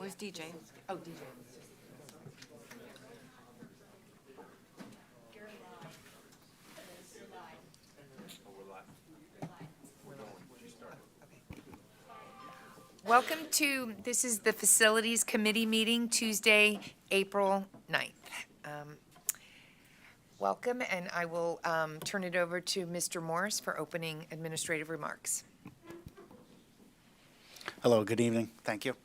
Where's DJ? Oh, DJ. Welcome to, this is the Facilities Committee meeting, Tuesday, April 9th. Welcome, and I will turn it over to Mr. Morris for opening administrative remarks. Hello, good evening. Thank you.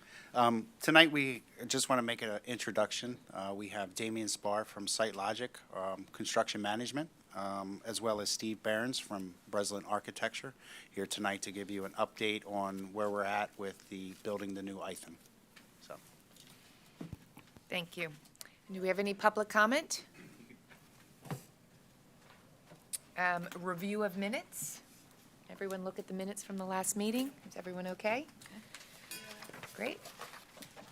Tonight, we just want to make an introduction. We have Damian Spar from Site Logic, Construction Management, as well as Steve Behrens from Breslin Architecture here tonight to give you an update on where we're at with the building the new ITHM. So, Thank you. Do we have any public comment? Review of minutes. Everyone look at the minutes from the last meeting. Is everyone okay? Great.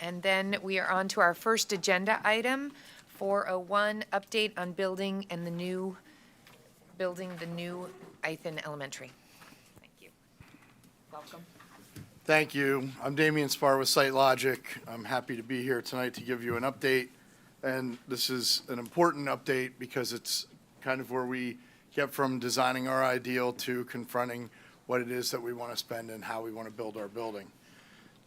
And then we are on to our first agenda item, 401, update on building the new ITHM Elementary. Thank you. Welcome. Thank you. I'm Damian Spar with Site Logic. I'm happy to be here tonight to give you an update. And this is an important update because it's kind of where we get from designing our ideal to confronting what it is that we want to spend and how we want to build our building.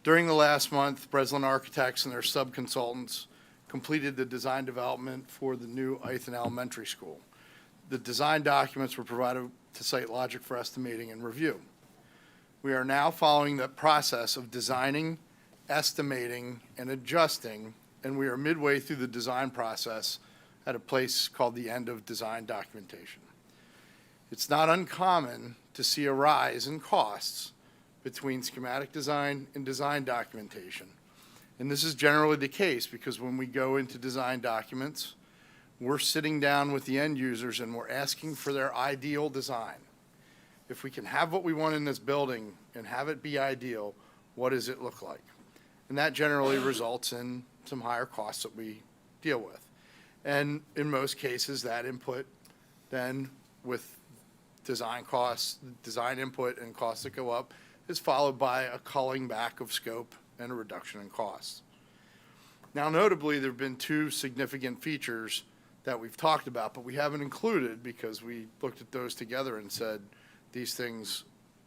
During the last month, Breslin Architects and their sub-consultants completed the design development for the new ITHM Elementary School. The design documents were provided to Site Logic for estimating and review. We are now following the process of designing, estimating, and adjusting, and we are midway through the design process at a place called the end of design documentation. It's not uncommon to see a rise in costs between schematic design and design documentation. And this is generally the case because when we go into design documents, we're sitting down with the end users and we're asking for their ideal design. If we can have what we want in this building and have it be ideal, what does it look like? And that generally results in some higher costs that we deal with. And in most cases, that input then with design costs, design input and costs that go up is followed by a culling back of scope and a reduction in costs. Now, notably, there have been two significant features that we've talked about, but we haven't included because we looked at those together and said these things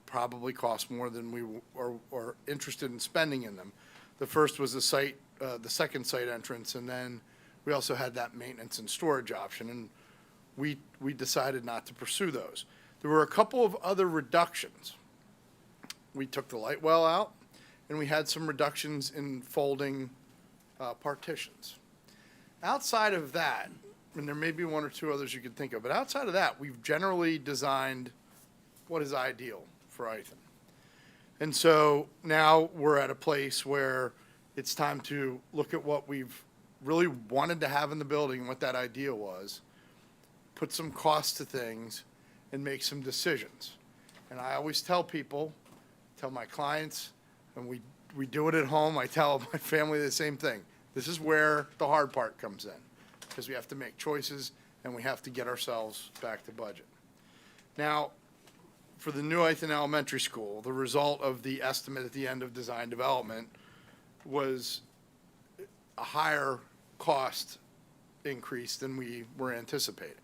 probably cost more than we are interested in spending in them. The first was the second site entrance, and then we also had that maintenance and storage option, and we decided not to pursue those. There were a couple of other reductions. We took the light well out, and we had some reductions in folding partitions. Outside of that, and there may be one or two others you could think of, but outside of that, we've generally designed what is ideal for ITHM. And so now we're at a place where it's time to look at what we've really wanted to have in the building and what that ideal was, put some cost to things, and make some decisions. And I always tell people, tell my clients, and we do it at home, I tell my family the same thing. This is where the hard part comes in, because we have to make choices and we have to get ourselves back to budget. Now, for the new ITHM Elementary School, the result of the estimate at the end of design development was a higher cost increase than we were anticipating.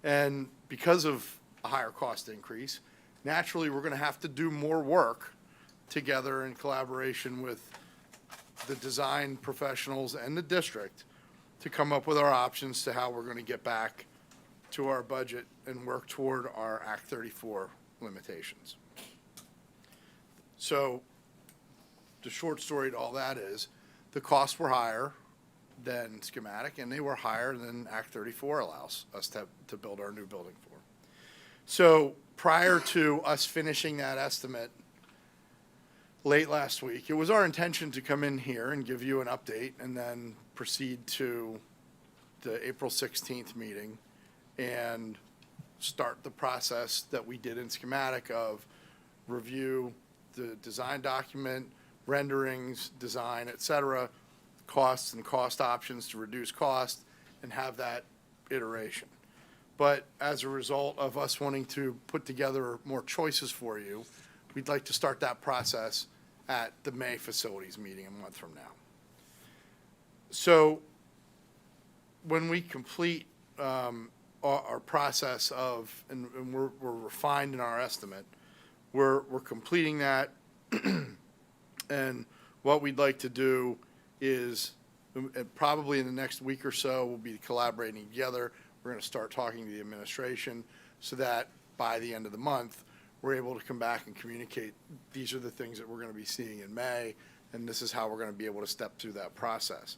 And because of a higher cost increase, naturally, we're going to have to do more work together in collaboration with the design professionals and the district to come up with our options to how we're going to get back to our budget and work toward our Act 34 limitations. So the short story to all that is the costs were higher than schematic, and they were higher than Act 34 allows us to build our new building for. So prior to us finishing that estimate late last week, it was our intention to come in here and give you an update and then proceed to the April 16th meeting and start the process that we did in schematic of review the design document, renderings, design, et cetera, costs and cost options to reduce cost, and have that iteration. But as a result of us wanting to put together more choices for you, we'd like to start that process at the May facilities meeting a month from now. So when we complete our process of, and we're refined in our estimate, we're completing that. And what we'd like to do is, probably in the next week or so, we'll be collaborating together. We're going to start talking to the administration so that by the end of the month, we're able to come back and communicate, these are the things that we're going to be seeing in May, and this is how we're going to be able to step through that process.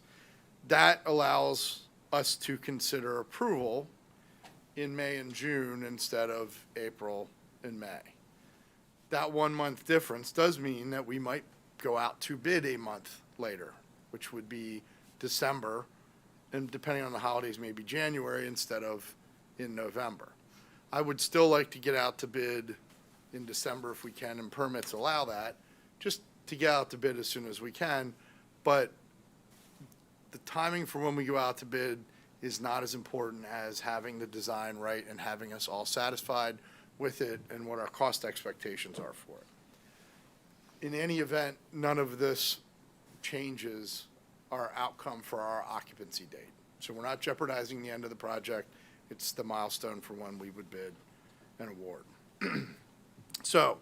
That allows us to consider approval in May and June instead of April and May. That 1 month difference does mean that we might go out to bid a month later, which would be December, and depending on the holidays, maybe January instead of in November. I would still like to get out to bid in December if we can, and permits allow that, just to get out to bid as soon as we can. But the timing for when we go out to bid is not as important as having the design right and having us all satisfied with it and what our cost expectations are for it. In any event, none of this changes our outcome for our occupancy date. So we're not jeopardizing the end of the project. It's the milestone for when we would bid and award. So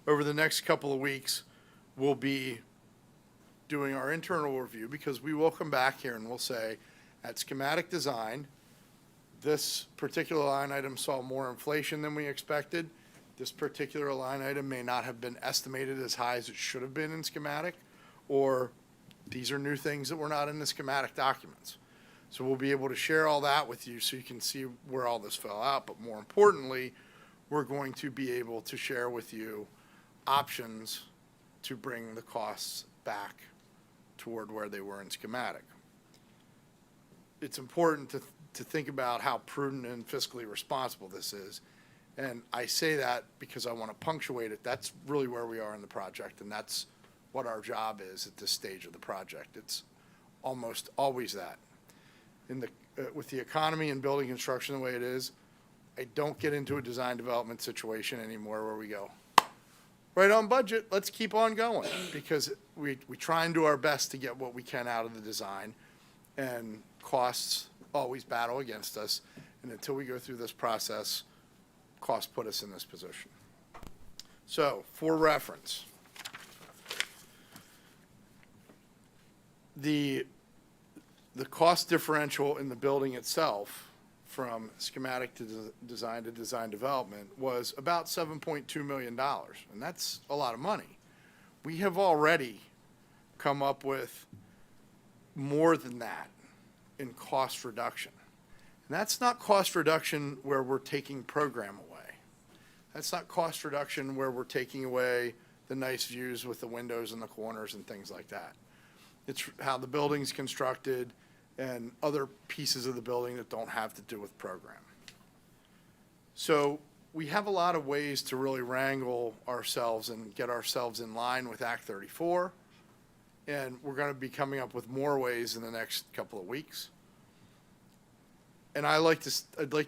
over the next couple of weeks, we'll be doing our internal review, because we will come back here and we'll say, at schematic design, this particular line item saw more inflation than we expected. This particular line item may not have been estimated as high as it should have been in schematic, or these are new things that were not in the schematic documents. So we'll be able to share all that with you so you can see where all this fell out. But more importantly, we're going to be able to share with you options to bring the costs back toward where they were in schematic. It's important to think about how prudent and fiscally responsible this is. And I say that because I want to punctuate it. That's really where we are in the project, and that's what our job is at this stage of the project. It's almost always that. With the economy and building construction the way it is, I don't get into a design development situation anymore where we go, right on budget, let's keep on going. Because we try and do our best to get what we can out of the design, and costs always battle against us. And until we go through this process, costs put us in this position. So, for reference, the cost differential in the building itself from schematic to design development was about $7.2 million, and that's a lot of money. We have already come up with more than that in cost reduction. And that's not cost reduction where we're taking program away. That's not cost reduction where we're taking away the nice views with the windows in the corners and things like that. It's how the building's constructed and other pieces of the building that don't have to do with program. So we have a lot of ways to really wrangle ourselves and get ourselves in line with Act 34. And we're going to be coming up with more ways in the next couple of weeks. And I'd like to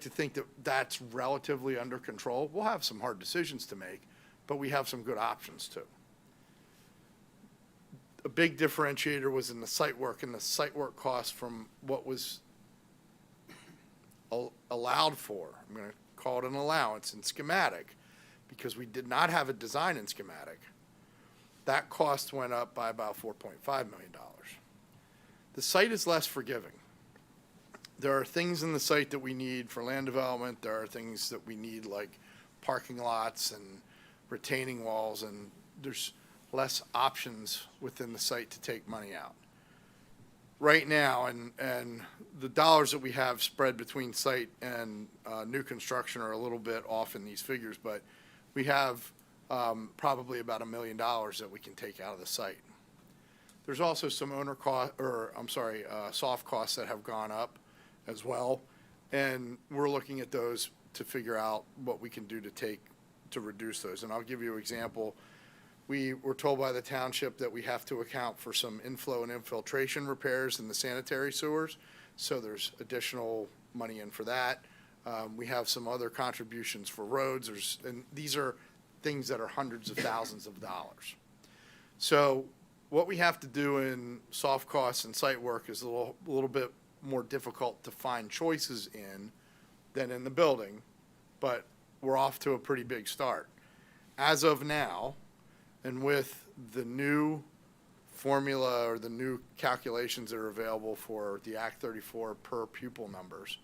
think that that's relatively under control. We'll have some hard decisions to make, but we have some good options too. A big differentiator was in the site work, and the site work cost from what was allowed for. I'm going to call it an allowance in schematic, because we did not have a design in schematic. That cost went up by about $4.5 million. The site is less forgiving. There are things in the site that we need for land development. There are things that we need, like parking lots and retaining walls, and there's less options within the site to take money out. Right now, and the dollars that we have spread between site and new construction are a little bit off in these figures, but we have probably about $1 million that we can take out of the site. There's also some soft costs that have gone up as well, and we're looking at those to figure out what we can do to reduce those. And I'll give you an example. We were told by the township that we have to account for some inflow and infiltration repairs in the sanitary sewers, so there's additional money in for that. We have some other contributions for roads, and these are things that are hundreds of thousands of dollars. So what we have to do in soft costs and site work is a little bit more difficult to find choices in than in the building, but we're off to a pretty big start. As of now, and with the new formula or the new calculations that are available for the Act 34 per pupil numbers,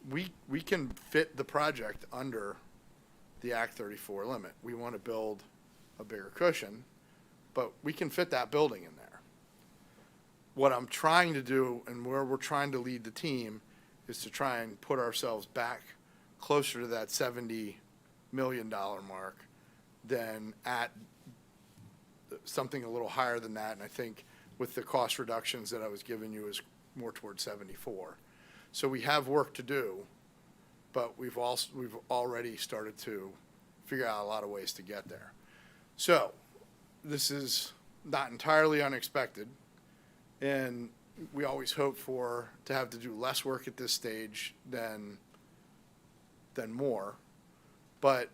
we can fit the project under the Act 34 limit. We want to build a bigger cushion, but we can fit that building in there. What I'm trying to do and where we're trying to lead the team is to try and put ourselves back closer to that $70 million mark than at something a little higher than that. And I think with the cost reductions that I was giving you is more towards 74. So we have work to do, but we've already started to figure out a lot of ways to get there. So this is not entirely unexpected, and we always hope to have to do less work at this stage than more, but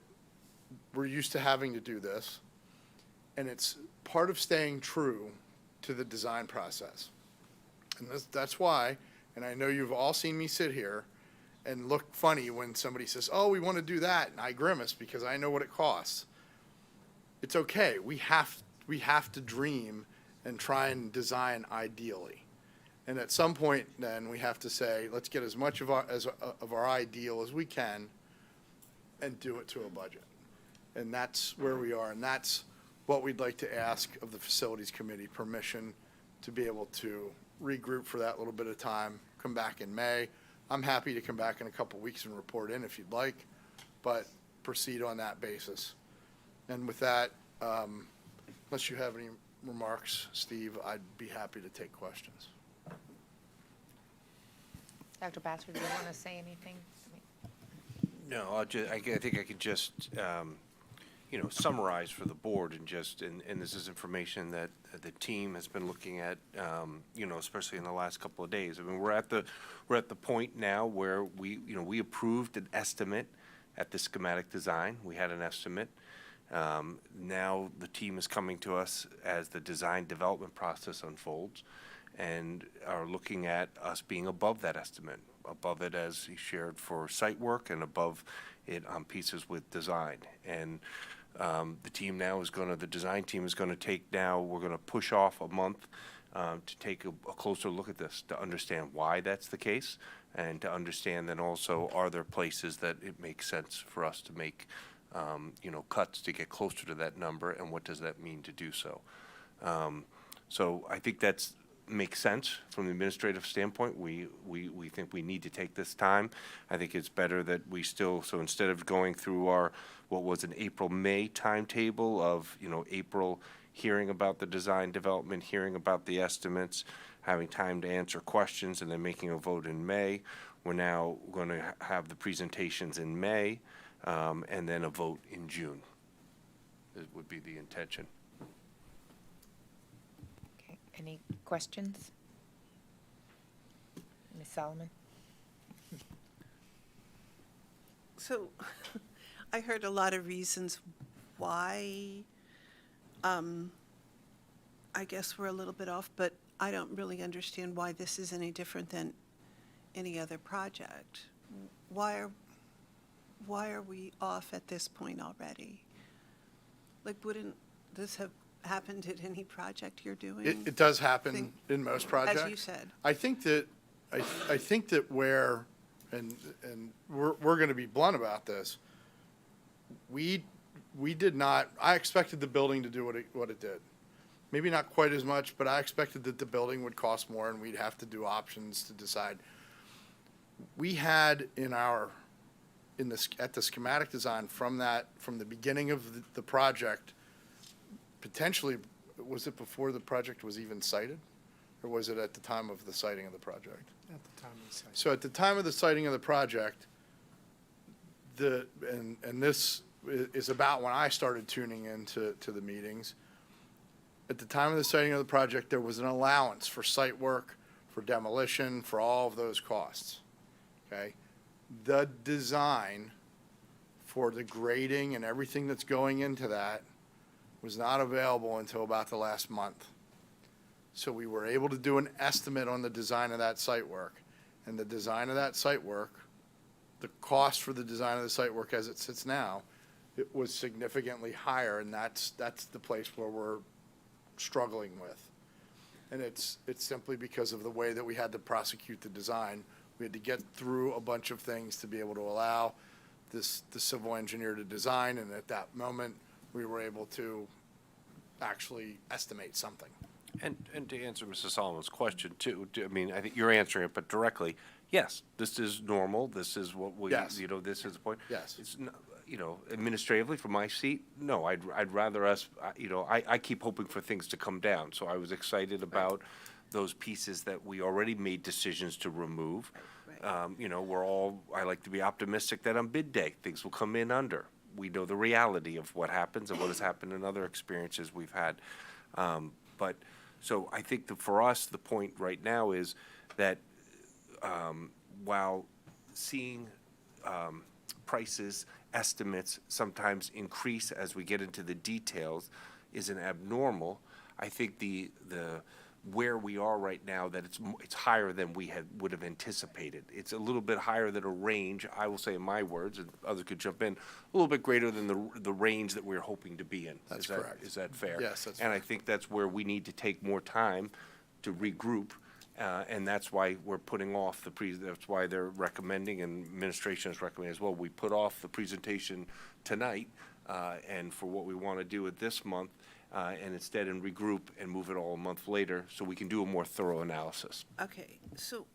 we're used to having to do this, and it's part of staying true to the design process. And that's why, and I know you've all seen me sit here and look funny when somebody says, oh, we want to do that, and I grimace because I know what it costs. It's okay. We have to dream and try and design ideally. And at some point, then, we have to say, let's get as much of our ideal as we can and do it to a budget. And that's where we are, and that's what we'd like to ask of the Facilities Committee, permission to be able to regroup for that little bit of time, come back in May. I'm happy to come back in a couple weeks and report in if you'd like, but proceed on that basis. And with that, unless you have any remarks, Steve, I'd be happy to take questions. Dr. Bassler, do you want to say anything? No, I think I could just, summarize for the board and this is information that the team has been looking at, especially in the last couple of days. I mean, we're at the point now where we approved an estimate at the schematic design. We had an estimate. Now the team is coming to us as the design development process unfolds and are looking at us being above that estimate, above it as he shared for site work and above it on pieces with design. And the team now the design team is going to we're going to push off a month to take a closer look at this, to understand why that's the case, and to understand then also, are there places that it makes sense for us to make cuts to get closer to that number, and what does that mean to do so? So I think that's makes sense from the administrative standpoint. We think we need to take this time. I think it's better that we so instead of going through what was an April-May timetable of, April hearing about the design development, hearing about the estimates, having time to answer questions, and then making a vote in May, we're now going to have the presentations in May, and then a vote in June. It would be the intention. Okay, any questions? Ms. Solomon? So I heard a lot of reasons why I guess we're a little bit off, but I don't really understand why this is any different than any other project. Why are we off at this point already? Like, wouldn't this have happened at any project you're doing? It does happen in most projects. As you said. I think that where, and we're going to be blunt about this, we did not, I expected the building to do what it did. Maybe not quite as much, but I expected that the building would cost more and we'd have to do options to decide. We had at the schematic design from the beginning of the project, potentially, was it before the project was even cited? Or was it at the time of the citing of the project? At the time of the site. So at the time of the citing of the project, and this is about when I started tuning into the meetings. At the time of the citing of the project, there was an allowance for site work, for demolition, for all of those costs. Okay? The design for the grading and everything that's going into that was not available until about the last month. So we were able to do an estimate on the design of that site work. And the design of that site work, the cost for the design of the site work as it sits now, it was significantly higher, and that's the place where we're struggling with. And it's simply because of the way that we had to prosecute the design. We had to get through a bunch of things to be able to allow the civil engineer to design, and at that moment, we were able to actually estimate something. And to answer Mrs. Solomon's question too, I mean, I think you're answering it, but directly, yes, this is normal, this is what we, Yes. you know, this is the point. Yes. It's, you know, administratively, from my seat, no, I'd rather us, you know, I keep hoping for things to come down, so I was excited about those pieces that we already made decisions to remove. Right. You know, I like to be optimistic that on bid day, things will come in under. We know the reality of what happens and what has happened in other experiences we've had. But, so I think that for us, the point right now is that while seeing prices, estimates sometimes increase as we get into the details isn't abnormal, I think the where we are right now, that it's higher than we would have anticipated. It's a little bit higher than a range, I will say in my words, and others could jump in, a little bit greater than the range that we're hoping to be in. That's Is that- correct. Is that fair? Yes, that's And I fair. think that's where we need to take more time to regroup, and that's why we're putting off that's why they're recommending, and administration is recommending as well, we put off the presentation tonight, and for what we want to do at this month, and instead regroup and move it all a month later, so we can do a more thorough analysis. Okay, so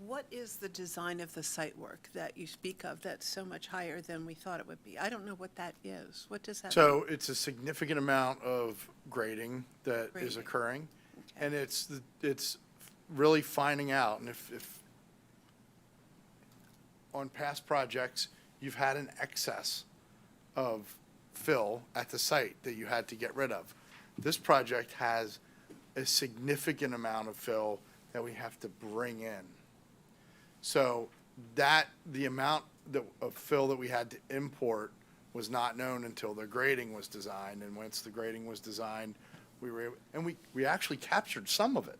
what is the design of the site work that you speak of that's so much higher than we thought it would be? I don't know what that is. What does that mean? So it's a significant amount of grading that is Grading. occurring. Okay. And it's really finding out, and if on past projects, you've had an excess of fill at the site that you had to get rid of. This project has a significant amount of fill that we have to bring in. So the amount of fill that we had to import was not known until the grading was designed, and once the grading was designed, we actually captured some of it.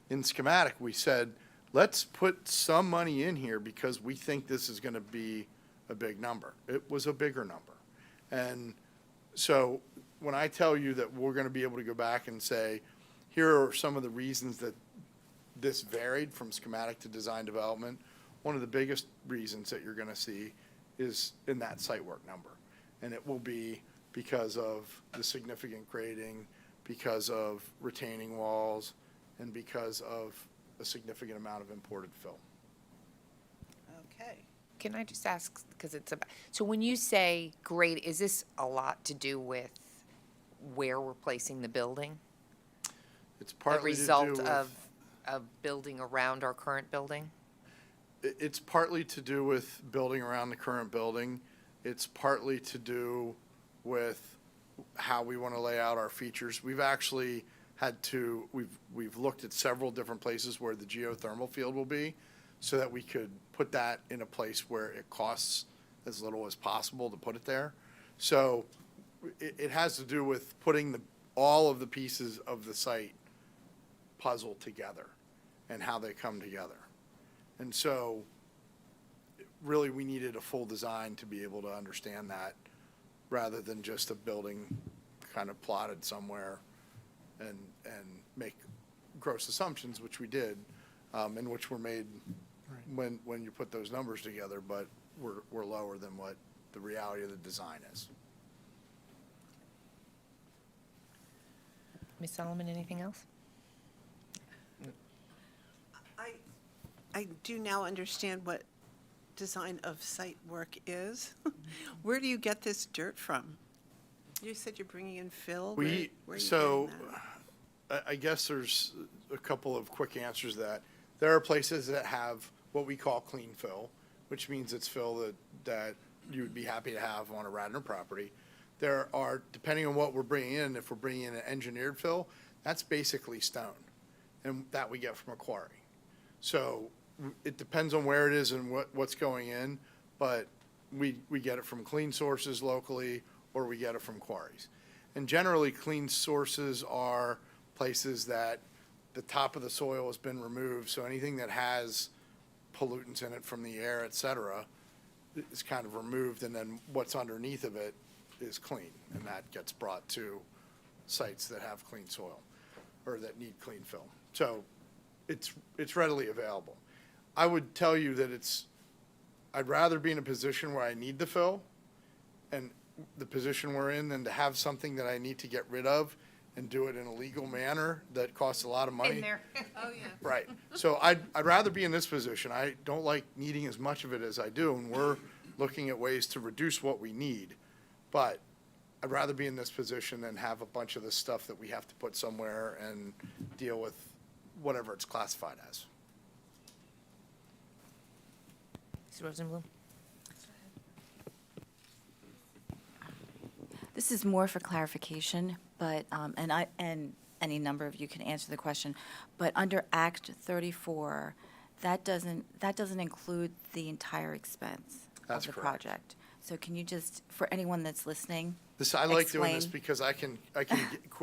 In schematic, we said, let's put some money in here because we think this is gonna be a big number. It was a bigger number. And so when I tell you that we're gonna be able to go back and say, here are some of the reasons that this varied from schematic to design development, one of the biggest reasons that you're gonna see is in that site work number. And it will be because of the significant grading, because of retaining walls, and because of a significant amount of imported fill. Okay. Can I just ask, because so when you say grade, is this a lot to do with where we're placing the building? It's The partly to do result with. of building around our current building? It's partly to do with building around the current building. It's partly to do with how we want to lay out our features. We've actually we've looked at several different places where the geothermal field will be, so that we could put that in a place where it costs as little as possible to put it there. So it has to do with putting all of the pieces of the site puzzle together and how they come together. And so really, we needed a full design to be able to understand that, rather than just a building kind of plotted somewhere and make gross assumptions, which we did, and which were made when you put those numbers together, but were lower than what the reality of the design is. Ms. Solomon, anything else? I do now understand what design of site work is. Where do you get this dirt from? You said you're bringing in fill? Where are you getting that? I guess there's a couple of quick answers to that. There are places that have what we call clean fill, which means it's fill that you would be happy to have on a Radnor property. There are, depending on what we're bringing in, if we're bringing in an engineered fill, that's basically stone, and that we get from a quarry. So it depends on where it is and what's going in, but we get it from clean sources locally, or we get it from quarries. And generally, clean sources are places that the top of the soil has been removed, so anything that has pollutants in it from the air, et cetera, is kind of removed, and then what's underneath of it is clean, and that gets brought to sites that have clean soil, or that need clean fill. So it's readily available. I would tell you that I'd rather be in a position where I need the fill, and the position we're in, than to have something that I need to get rid of and do it in a legal manner that costs a lot of money. In there. Oh, yeah. Right. So I'd rather be in this position. I don't like needing as much of it as I do, and we're looking at ways to reduce what we need. But I'd rather be in this position than have a bunch of this stuff that we have to put somewhere and deal with whatever it's classified as. Mr. Rosenblum? This is more for clarification, but, and any number of you can answer the question, but under Act 34, that doesn't include the entire expense That's of the correct. project. So can you just, for anyone that's listening, I like doing this Explain. because I can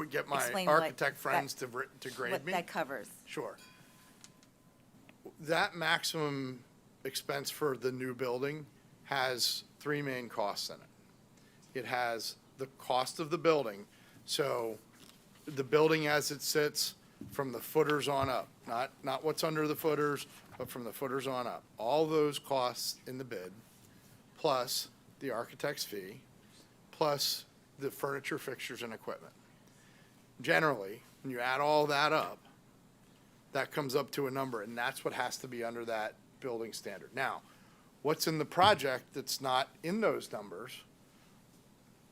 get my Explain what architect friends to grade what me. that covers? Sure. That maximum expense for the new building has three main costs in it. It has the cost of the building, so the building as it sits from the footers on up, not what's under the footers, but from the footers on up. All those costs in the bid, plus the architect's fee, plus the furniture, fixtures, and equipment. Generally, when you add all that up, that comes up to a number, and that's what has to be under that building standard. Now, what's in the project that's not in those numbers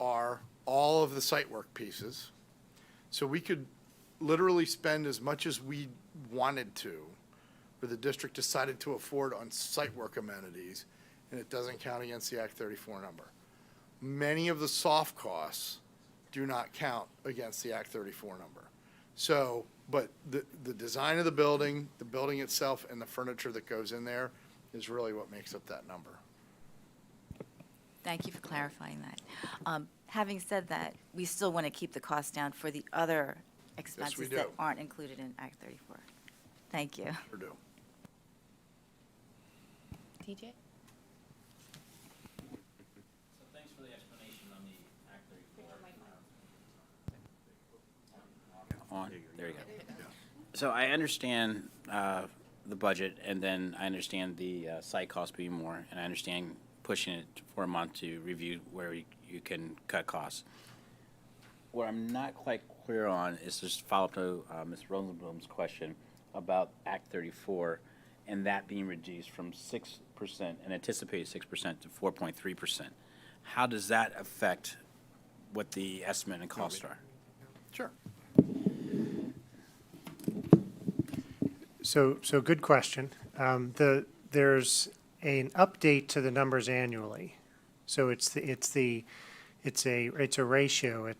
are all of the site work pieces. So we could literally spend as much as we wanted to, or the district decided to afford on site work amenities, and it doesn't count against the Act 34 number. Many of the soft costs do not count against the Act 34 number. So, but the design of the building itself, and the furniture that goes in there is really what makes up that number. Thank you for clarifying that. Having said that, we still want to keep the cost down for the other expenses that do. aren't included in Act 34. Thank you. Or do. TJ? So thanks for the explanation on the Act 34. On, there you go. So I understand the budget, and then I understand the site cost being more, and I understand pushing it for a month to review where you can cut costs. What I'm not quite clear on is just follow up to Ms. Rosenblum's question about Act 34 and that being reduced from 6%, an anticipated 6% to 4.3%. How does that affect what the estimate and costs are? Sure. So good question. There's an update to the numbers annually. So it's a ratio.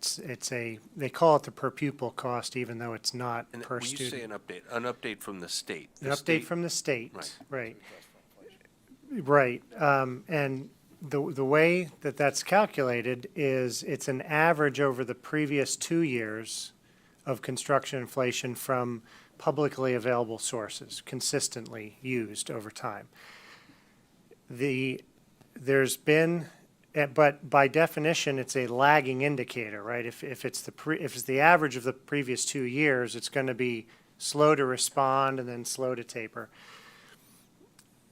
They call it the per pupil cost, even though it's not And per when you student. say an update from the state. An update from the state, Right. right. And the way that that's calculated is it's an average over the previous 2 years of construction inflation from publicly available sources, consistently used over time. There's been, but by definition, it's a lagging indicator, right? If it's the average of the previous 2 years, it's going to be slow to respond and then slow to taper.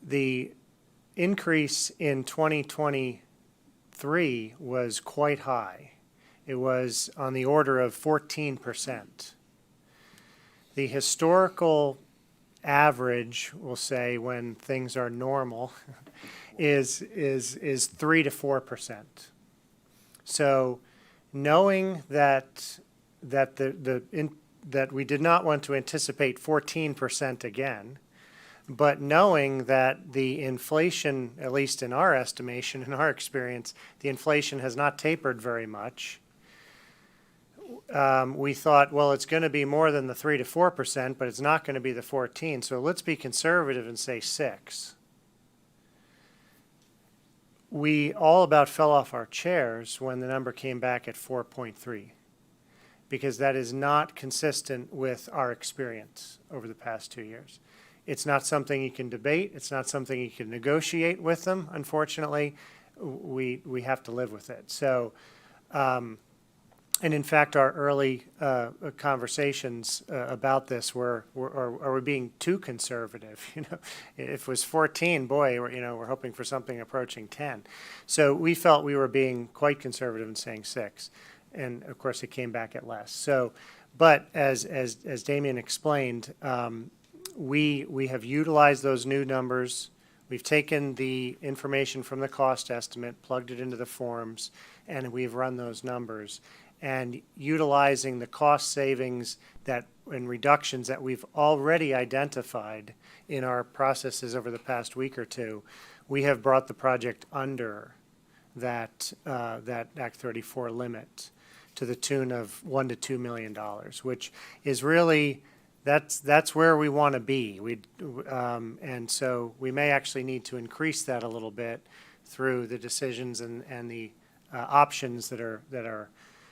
The increase in 2023 was quite high. It was on the order of 14%. The historical average, we'll say, when things are normal, is 3 to 4%. So, knowing that we did not want to anticipate 14% again, but knowing that the inflation, at least in our estimation, in our experience, the inflation has not tapered very much. We thought, well, it's going to be more than the 3 to 4%, but it's not going to be the 14. So let's be conservative and say 6. We all about fell off our chairs when the number came back at 4.3. because that is not consistent with our experience over the past 2 years. It's not something you can debate. It's not something you can negotiate with them, unfortunately. We have to live with it. So, and in fact, our early conversations about this were, are we being too conservative? You know, if it was 14, boy, we're hoping for something approaching 10. So we felt we were being quite conservative in saying 6, and of course it came back at less. So, but as Damien explained, we have utilized those new numbers. We've taken the information from the cost estimate, plugged it into the forms, and we've run those numbers. And utilizing the cost savings and reductions that we've already identified in our processes over the past week or two, we have brought the project under that Act 34 limit to the tune of $1 to $2 million, which is really, that's where we want to be. And so we may actually need to increase that a little bit through the decisions and the options that are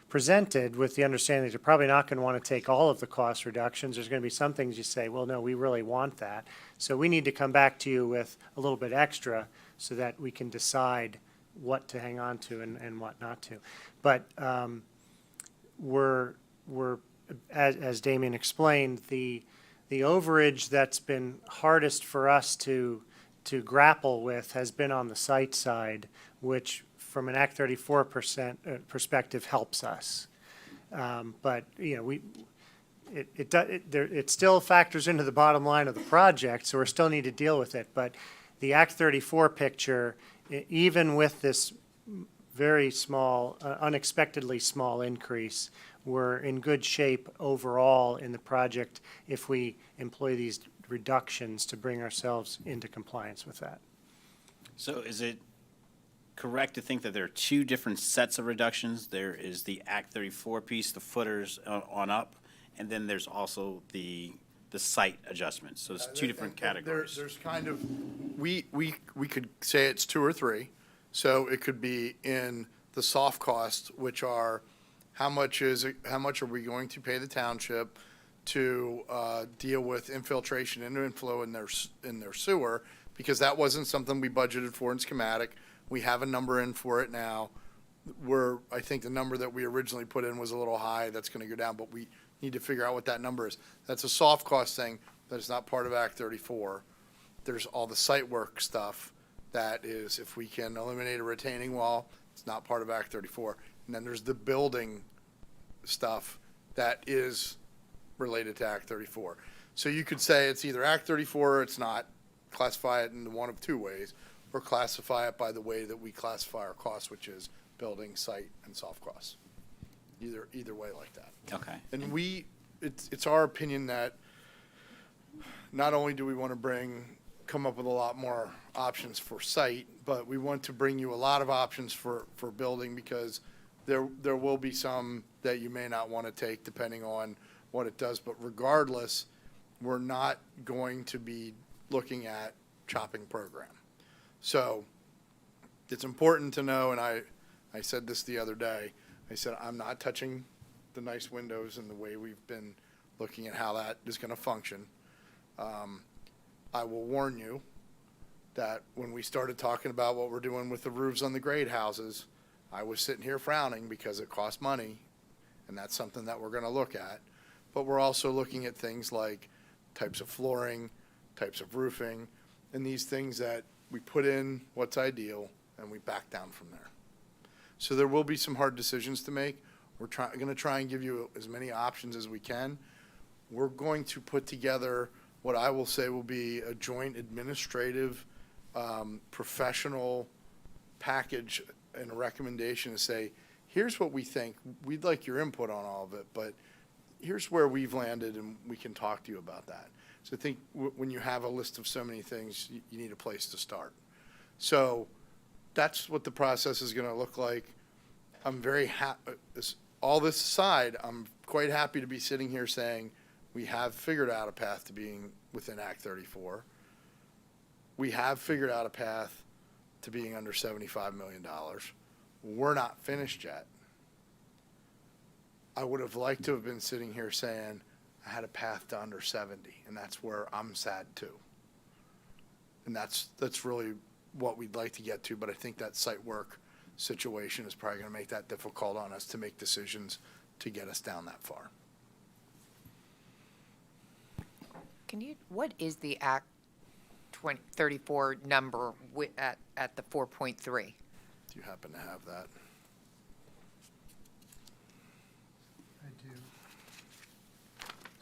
presented, with the understanding that you're probably not going to want to take all of the cost reductions. There's going to be some things you say, well, no, we really want that. So we need to come back to you with a little bit extra so that we can decide what to hang on to and what not to. But we're as Damien explained, the overage that's been hardest for us to grapple with has been on the site side, which from an Act 34 perspective helps us. But, you know, it still factors into the bottom line of the project, so we still need to deal with it. But the Act 34 picture, even with this very small, unexpectedly small increase, we're in good shape overall in the project if we employ these reductions to bring ourselves into compliance with that. So is it correct to think that there are two different sets of reductions? There is the Act 34 piece, the footers on up, and then there's also the site adjustments. So it's two different categories. There's kind of, we could say it's 2 or 3. So it could be in the soft costs, which are how much are we going to pay the township to deal with infiltration and inflow in their sewer, because that wasn't something we budgeted for in schematic. We have a number in for it now. I think the number that we originally put in was a little high. That's going to go down, but we need to figure out what that number is. That's a soft cost thing that is not part of Act 34. There's all the site work stuff that is, if we can eliminate a retaining wall, it's not part of Act 34. And then there's the building stuff that is related to Act 34. So you could say it's either Act 34 or it's not. Classify it in one of 2 ways, or classify it by the way that we classify our costs, which is building, site, and soft costs. Either way like that. Okay. And it's our opinion that not only do we want to come up with a lot more options for site, but we want to bring you a lot of options for building, because there will be some that you may not want to take depending on what it does. But regardless, we're not going to be looking at chopping program. So it's important to know, and I said this the other day, I said, I'm not touching the nice windows and the way we've been looking at how that is going to function. I will warn you that when we started talking about what we're doing with the roofs on the grade houses, I was sitting here frowning because it costs money, and that's something that we're going to look at. But we're also looking at things like types of flooring, types of roofing, and these things that we put in what's ideal and we back down from there. So there will be some hard decisions to make. We're going to try and give you as many options as we can. We're going to put together what I will say will be a joint administrative, professional package and a recommendation to say, here's what we think. We'd like your input on all of it, but here's where we've landed, and we can talk to you about that. So I think when you have a list of so many things, you need a place to start. So that's what the process is going to look like. I'm very happy. All this aside, I'm quite happy to be sitting here saying we have figured out a path to being within Act 34. We have figured out a path to being under $75 million. We're not finished yet. I would have liked to have been sitting here saying I had a path to under 70, and that's where I'm sad too. And that's really what we'd like to get to, but I think that site work situation is probably going to make that difficult on us to make decisions to get us down that far. What is the Act 34 number at the 4.3? Do you happen to have that? I do.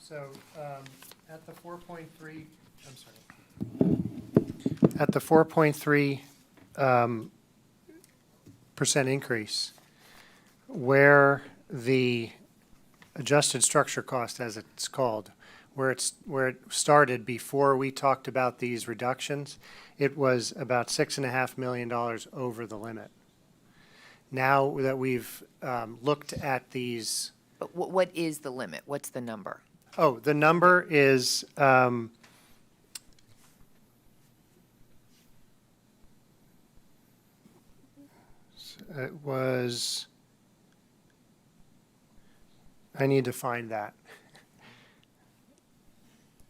So, at the 4.3, I'm sorry. At the 4.3 percent increase, where the adjusted structure cost, as it's called, where it started before we talked about these reductions, it was about $6.5 million over the limit. Now that we've looked at these, But what is the limit? What's the number? oh, the number is, it was, I need to find that.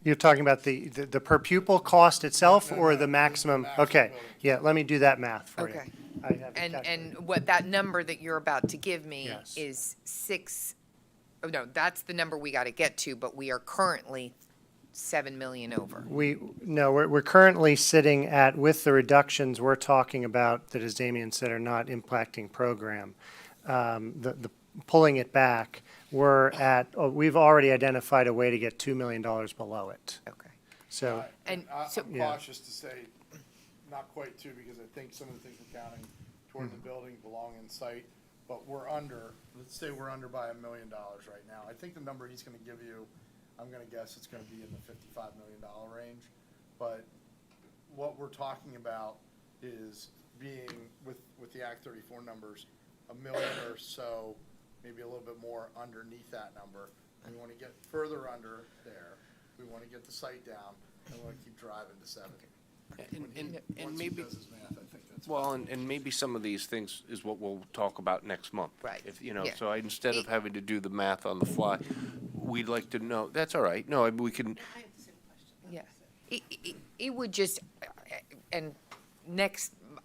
You're talking about the per pupil cost itself or the maximum? Okay, yeah, let me do that math for you. Okay. I have it And calculated. what that number that you're about to give me Yes. is no, that's the number we got to get to, but we are currently 7 million over. No, we're currently sitting at, with the reductions we're talking about, that as Damien said, are not impacting program. The pulling it back, we've already identified a way to get $2 million below it. Okay. So, And I'm so- Yeah. cautious to say, not quite too, because I think some of the things we're counting toward the building belong in site, but we're under, let's say we're under by $1 million right now. I think the number he's gonna give you, I'm gonna guess it's gonna be in the $55 million range. But what we're talking about is being, with the Act 34 numbers, $1 million or so, maybe a little bit more underneath that number. We wanna get further under there. We wanna get the site down, and we wanna keep driving to 70. And Once maybe, he does his math, I think that's. well, and maybe some of these things is what we'll talk about next month. Right. If, you know, Yeah. so instead of having to do the math on the fly, we'd like to know, that's all right. No, I mean, we can, Yeah. It would just, and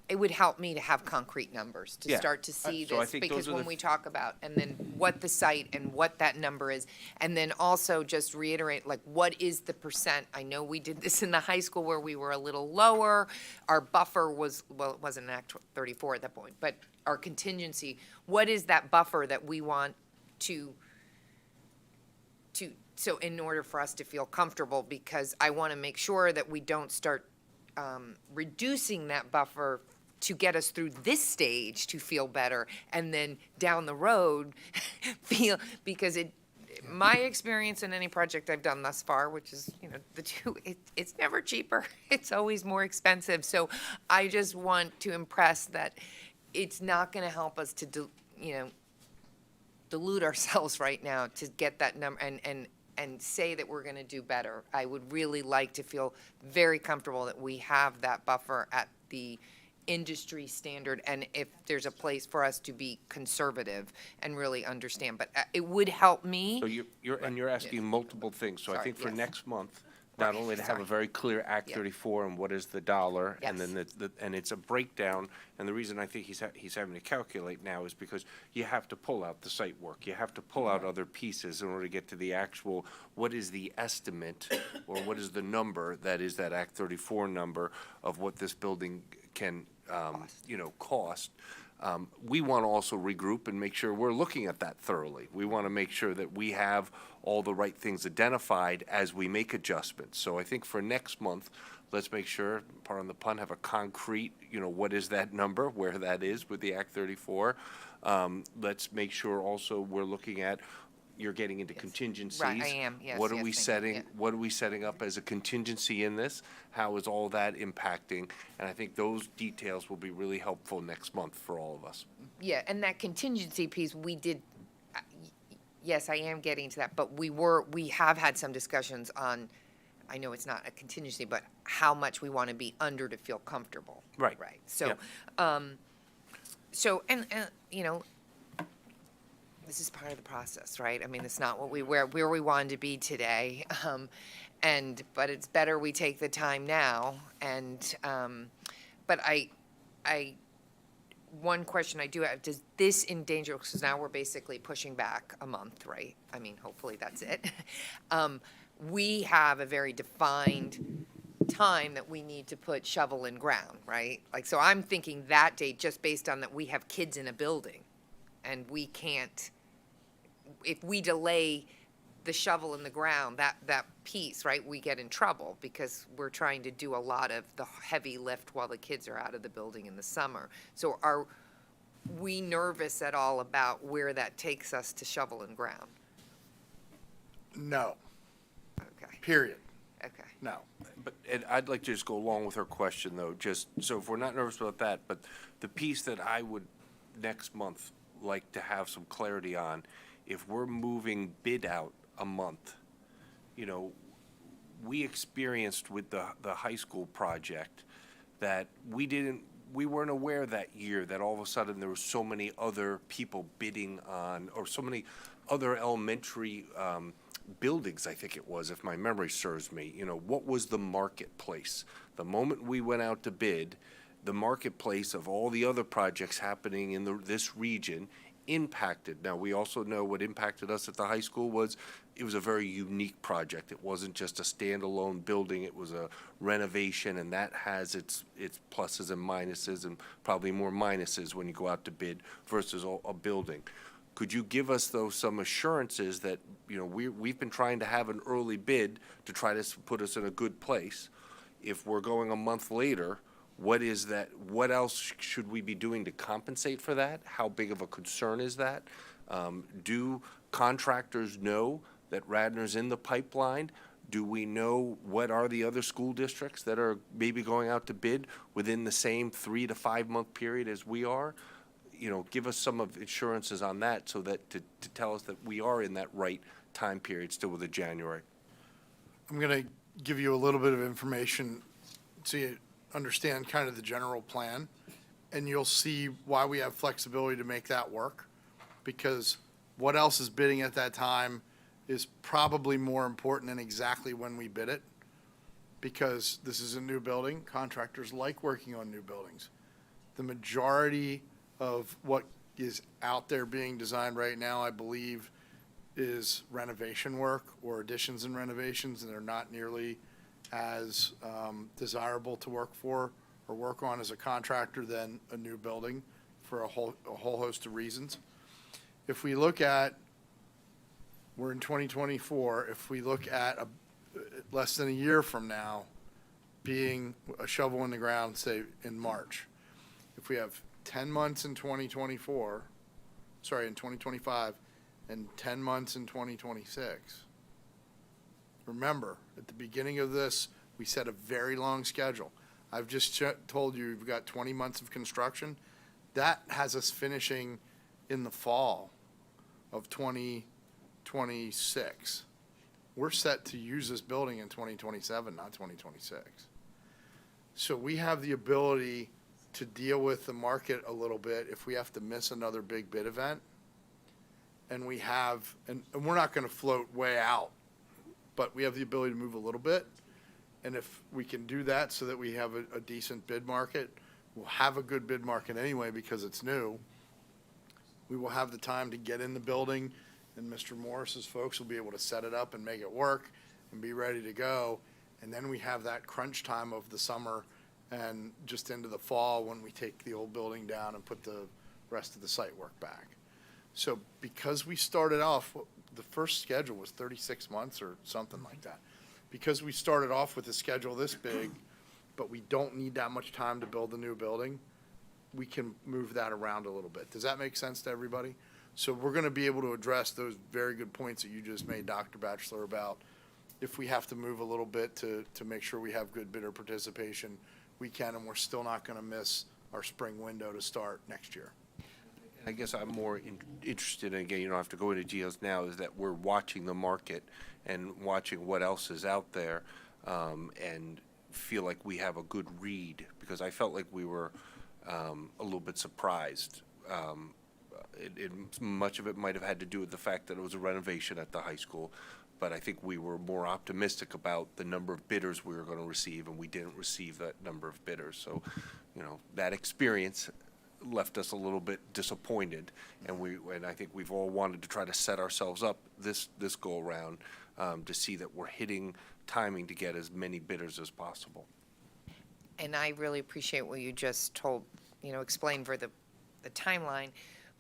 it would help me to have concrete numbers, to Yeah. start to see So I this, think because those are when the- we talk about, and then what the site and what that number is, and then also just reiterate, like, what is the percent? I know we did this in the high school where we were a little lower, our buffer was, well, it wasn't Act 34 at that point, but our contingency, what is that buffer that we want to, so in order for us to feel comfortable, because I want to make sure that we don't start reducing that buffer to get us through this stage to feel better, and then down the road, because my experience in any project I've done thus far, which is, it's never cheaper, it's always more expensive. So I just want to impress that it's not going to help us to, delude ourselves right now to get that number and say that we're going to do better. I would really like to feel very comfortable that we have that buffer at the industry standard, and if there's a place for us to be conservative and really understand. But it would help me. so you're asking multiple things. So I Sorry, think for yes. next month, not only to have sorry. a very clear Act Yeah. 34 and what is the dollar, and Yes. then and it's a breakdown, and the reason I think he's having to calculate now is because you have to pull out the site work, you have to pull out other pieces in order to get to the actual, what is the estimate, or what is the number that is that Act 34 number of what this building can, cost. We want to also regroup and make sure we're looking at that thoroughly. We want to make sure that we have all the right things identified as we make adjustments. So I think for next month, let's make sure, pardon the pun, have a concrete, what is that number, where that is with the Act 34. Let's make sure also we're looking at, you're getting into contingencies. Right, I am. Yes, What are yes, we thank you, setting, yeah. what are we setting up as a contingency in this? How is all that impacting? And I think those details will be really helpful next month for all of us. Yeah, and that contingency piece, we did, yes, I am getting to that, but we have had some discussions on, I know it's not a contingency, but how much we want to be under to feel comfortable. Right. Right, so, Yep. and this is part of the process, right? I mean, it's not what where we wanted to be today. But it's better we take the time now. But one question I do have, does this endanger, because now we're basically pushing back a month, right? I mean, hopefully that's it. We have a very defined time that we need to put shovel in ground, right? Like, so I'm thinking that date just based on that we have kids in a building and we can't, if we delay the shovel in the ground, that piece, right, we get in trouble because we're trying to do a lot of the heavy lift while the kids are out of the building in the summer. So are we nervous at all about where that takes us to shovel in ground? No, Okay, period, okay. no. But, and I'd like to just go along with her question, though, just, so if we're not nervous about that, but the piece that I would next month like to have some clarity on, if we're moving bid out a month, you know, we experienced with the high school project that we weren't aware that year that all of a sudden there were so many other people bidding on, or so many other elementary buildings, I think it was, if my memory serves me. You know, what was the marketplace? The moment we went out to bid, the marketplace of all the other projects happening in this region impacted. Now, we also know what impacted us at the high school was it was a very unique project. It wasn't just a standalone building. It was a renovation, and that has its pluses and minuses, and probably more minuses when you go out to bid versus a building. Could you give us, though, some assurances that, you know, we've been trying to have an early bid to try to put us in a good place? If we're going a month later, what is that? What else should we be doing to compensate for that? How big of a concern is that? Do contractors know that Radnor's in the pipeline? Do we know what are the other school districts that are maybe going out to bid within the same 3 to 5 month period as we are? You know, give us some of assurances on that so that to tell us that we are in that right time period still with the January. I'm going to give you a little bit of information so you understand kind of the general plan, and you'll see why we have flexibility to make that work, because what else is bidding at that time is probably more important than exactly when we bid it, because this is a new building. Contractors like working on new buildings. The majority of what is out there being designed right now, I believe, is renovation work or additions and renovations, and they're not nearly as desirable to work for or work on as a contractor than a new building for a whole host of reasons. If we look at, we're in 2024, if we look at less than a year from now being a shovel in the ground, say in March, if we have 10 months in 2024, sorry, in 2025, and 10 months in 2026, remember, at the beginning of this, we set a very long schedule. I've just told you we've got 20 months of construction. That has us finishing in the fall of 2026. We're set to use this building in 2027, not 2026. So we have the ability to deal with the market a little bit if we have to miss another big bid event. And we have, and we're not going to float way out, but we have the ability to move a little bit. And if we can do that so that we have a decent bid market, we'll have a good bid market anyway because it's new. We will have the time to get in the building, and Mr. Morris's folks will be able to set it up and make it work and be ready to go. And then we have that crunch time of the summer and just into the fall when we take the old building down and put the rest of the site work back. So because we started off, the first schedule was 36 months or something like that. Because we started off with a schedule this big, but we don't need that much time to build the new building, we can move that around a little bit. Does that make sense to everybody? So we're going to be able to address those very good points that you just made, Dr. Batchelor, about if we have to move a little bit to make sure we have good bidder participation, we can, and we're still not going to miss our spring window to start next year. I guess I'm more interested, and again, you don't have to go into details now, is that we're watching the market and watching what else is out there, and feel like we have a good read, because I felt like we were a little bit surprised much of it might have had to do with the fact that it was a renovation at the high school, but I think we were more optimistic about the number of bidders we were going to receive, and we didn't receive that number of bidders. So, that experience left us a little bit disappointed, and I think we've all wanted to try to set ourselves up this go-around to see that we're hitting timing to get as many bidders as possible. And I really appreciate what you just told, explained for the timeline,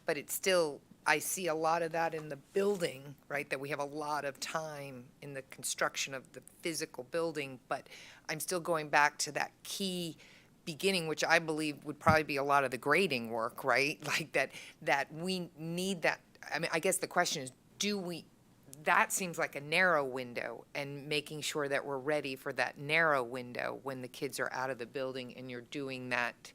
but it's still, I see a lot of that in the building, right? That we have a lot of time in the construction of the physical building, but I'm still going back to that key beginning, which I believe would probably be a lot of the grading work, right? Like that we need that. I mean, I guess the question is, that seems like a narrow window, and making sure that we're ready for that narrow window when the kids are out of the building and you're doing that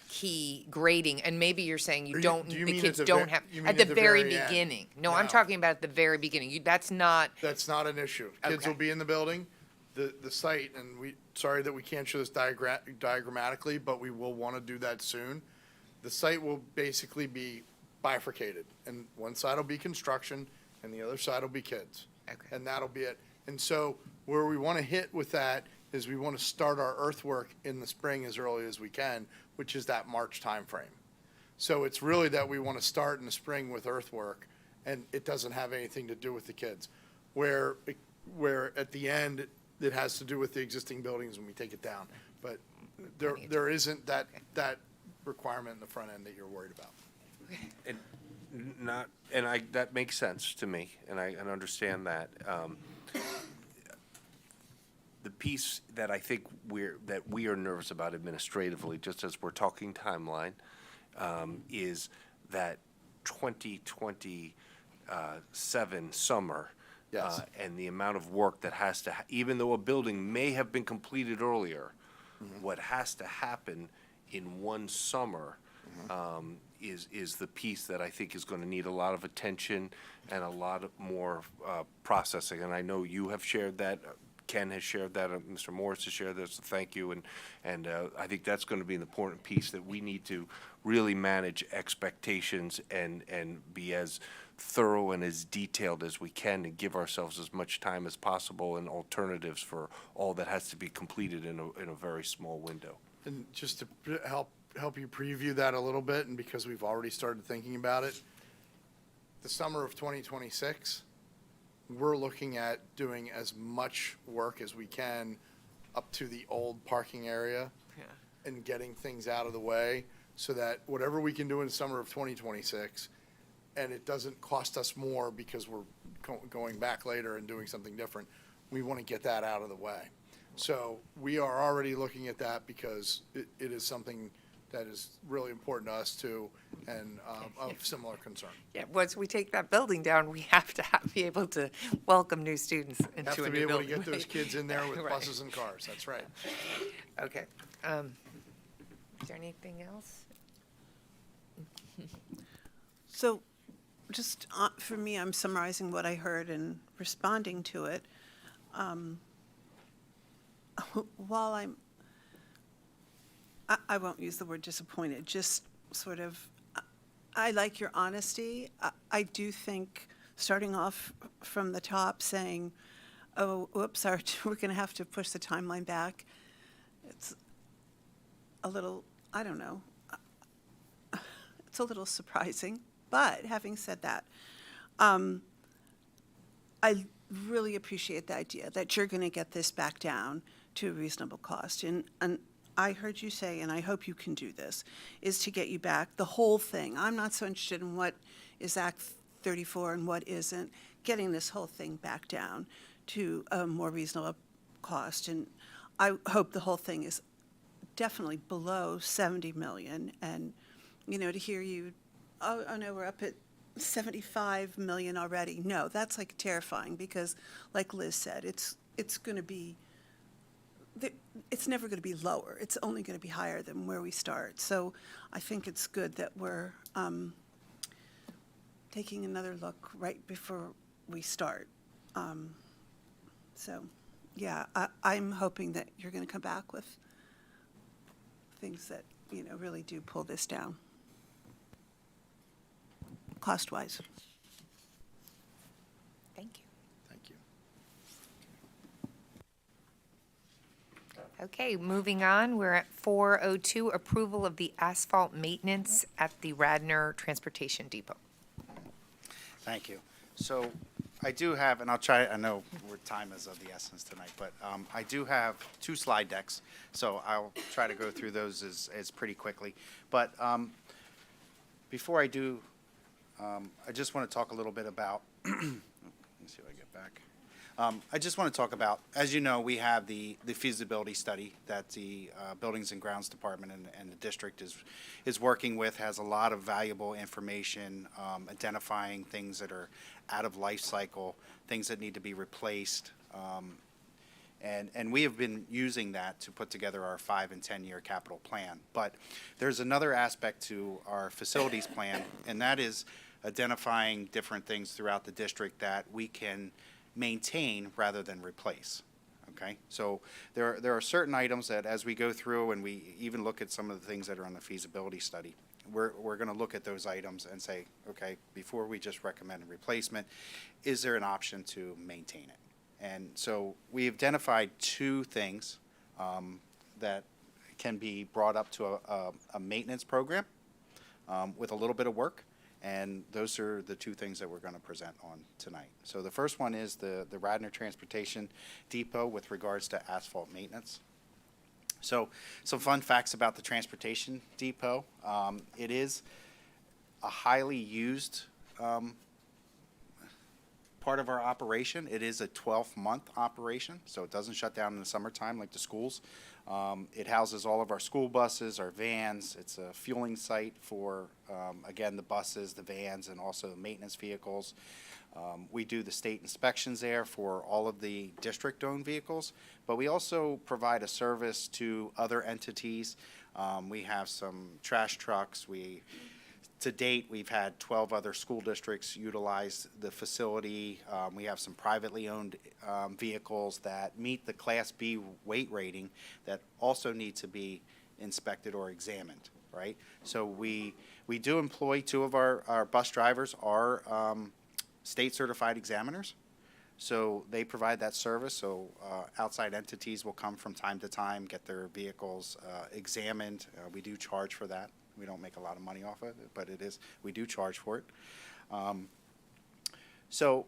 key grading, and maybe you're saying Do you the mean kids at the don't ver- have, you mean at the very end? beginning. No, I'm No. talking about at the very beginning. That's not, That's not an issue. Kids Okay. will be in the building, the site, and sorry that we can't show this diagrammatically, but we will want to do that soon. The site will basically be bifurcated, and one side will be construction, and the other side will be kids. Okay. And that'll be it. And so where we want to hit with that is we want to start our earthwork in the spring as early as we can, which is that March timeframe. So it's really that we want to start in the spring with earthwork, and it doesn't have anything to do with the kids. Where at the end, it has to do with the existing buildings when we take it down. But there isn't that requirement in the front end that you're worried about. That makes sense to me, and I understand that. The piece that I think we are nervous about administratively, just as we're talking timeline, is that 2027 summer. Yes. And the amount of work that has to, even though a building may have been completed earlier, what has to happen in one summer is the piece that I think is going to need a lot of attention and a lot more processing. And I know you have shared that. Ken has shared that, Mr. Morris has shared that, so thank you, and I think that's going to be an important piece, that we need to really manage expectations and be as thorough and as detailed as we can, and give ourselves as much time as possible and alternatives for all that has to be completed in a very small window. And just to help you preview that a little bit, and because we've already started thinking about it, the summer of 2026, we're looking at doing as much work as we can up to the old parking area and getting things out of the way, so that whatever we can do in the summer of 2026, and it doesn't cost us more because we're going back later and doing something different, we want to get that out of the way. So we are already looking at that because it is something that is really important to us too, and of similar concern. yeah, once we take that building down, we have to be able to welcome new students into a new Have building. to be able to get those kids in there with Right. buses and cars, that's right. Okay. Is there anything else? So, just for me, I'm summarizing what I heard and responding to it. While I won't use the word disappointed, just sort of, I like your honesty. I do think starting off from the top saying, oh, whoops, we're going to have to push the timeline back, it's a little, I don't know, it's a little surprising. But having said that, I really appreciate the idea that you're going to get this back down to a reasonable cost. And I heard you say, and I hope you can do this, is to get you back the whole thing. I'm not so interested in what is Act 34 and what isn't, getting this whole thing back down to a more reasonable cost. And I hope the whole thing is definitely below 70 million. And, to hear you, oh no, we're up at 75 million already. No, that's like terrifying, because like Liz said, it's going to be, it's never going to be lower. It's only going to be higher than where we start. So I think it's good that we're taking another look right before we start. So, yeah, I'm hoping that you're going to come back with things that, really do pull this down. cost-wise. Thank you. Thank you. Okay, moving on, we're at 402, approval of the asphalt maintenance at the Radnor Transportation Depot. Thank you. So I do have, and I'll try, I know time is of the essence tonight, but I do have 2 slide decks, so I'll try to go through those as pretty quickly. But before I do, I just want to talk a little bit about, let me see if I get back. I just want to talk about, as you know, we have the feasibility study that the Buildings and Grounds Department and the district is working with, has a lot of valuable information, identifying things that are out of life cycle, things that need to be replaced. And we have been using that to put together our 5- and 10-year capital plan. But there's another aspect to our facilities plan, and that is identifying different things throughout the district that we can maintain rather than replace, okay? So there are certain items that as we go through and we even look at some of the things that are on the feasibility study, we're gonna look at those items and say, okay, before we just recommend a replacement, is there an option to maintain it? And so we identified 2 things that can be brought up to a maintenance program with a little bit of work. And those are the 2 things that we're going to present on tonight. So the first one is the Radnor Transportation Depot with regards to asphalt maintenance. So some fun facts about the Transportation Depot. It is a highly used part of our operation. It is a 12-month operation, so it doesn't shut down in the summertime like the schools. It houses all of our school buses, our vans. It's a fueling site for, again, the buses, the vans, and also the maintenance vehicles. We do the state inspections there for all of the district-owned vehicles, but we also provide a service to other entities. We have some trash trucks. To date, we've had 12 other school districts utilize the facility. We have some privately owned vehicles that meet the Class B weight rating that also need to be inspected or examined, right? So we do employ 2 of our bus drivers are state certified examiners. So they provide that service. So outside entities will come from time to time, get their vehicles examined. We do charge for that. We don't make a lot of money off of it, but we do charge for it. So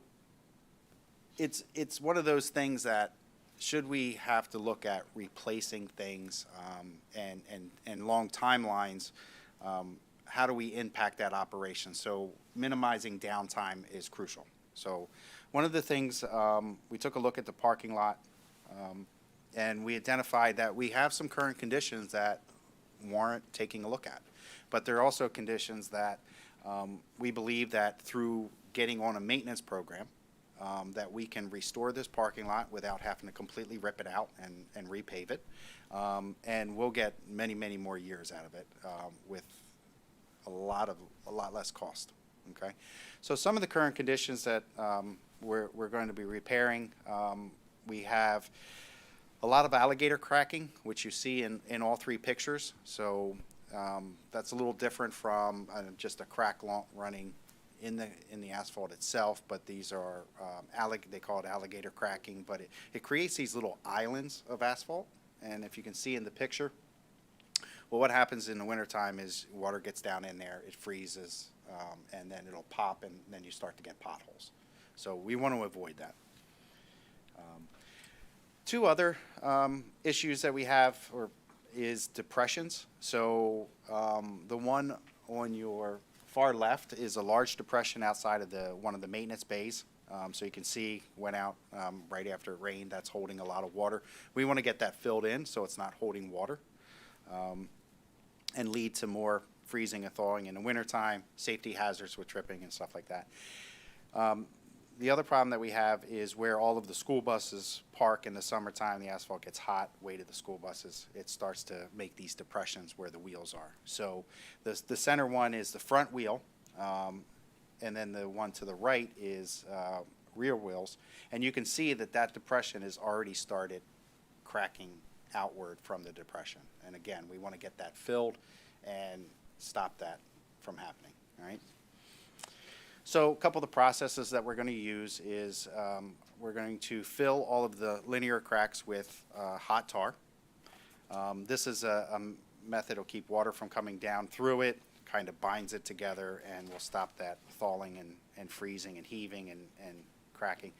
it's one of those things that should we have to look at replacing things and long timelines, how do we impact that operation? So minimizing downtime is crucial. So one of the things, we took a look at the parking lot, and we identified that we have some current conditions that warrant taking a look at. But there are also conditions that we believe that through getting on a maintenance program, that we can restore this parking lot without having to completely rip it out and repave it. And we'll get many, many more years out of it with a lot less cost, okay? So some of the current conditions that we're going to be repairing, we have a lot of alligator cracking, which you see in all 3 pictures. So that's a little different from just a crack running in the asphalt itself, but these are, they call it alligator cracking, but it creates these little islands of asphalt. And if you can see in the picture, well, what happens in the wintertime is water gets down in there, it freezes, and then it'll pop, and then you start to get potholes. So we want to avoid that. 2 other issues that we have is depressions. So the one on your far left is a large depression outside of one of the maintenance bays. So you can see went out right after it rained. That's holding a lot of water. We want to get that filled in so it's not holding water and lead to more freezing and thawing in the wintertime, safety hazards with tripping and stuff like that. The other problem that we have is where all of the school buses park in the summertime, the asphalt gets hot, weight of the school buses, it starts to make these depressions where the wheels are. So the center one is the front wheel, and then the one to the right is rear wheels. And you can see that depression has already started cracking outward from the depression. And again, we want to get that filled and stop that from happening, all right? So a couple of the processes that we're going to use is we're going to fill all of the linear cracks with hot tar. This is a method that'll keep water from coming down through it, kind of binds it together, and will stop that thawing and freezing and heaving and cracking.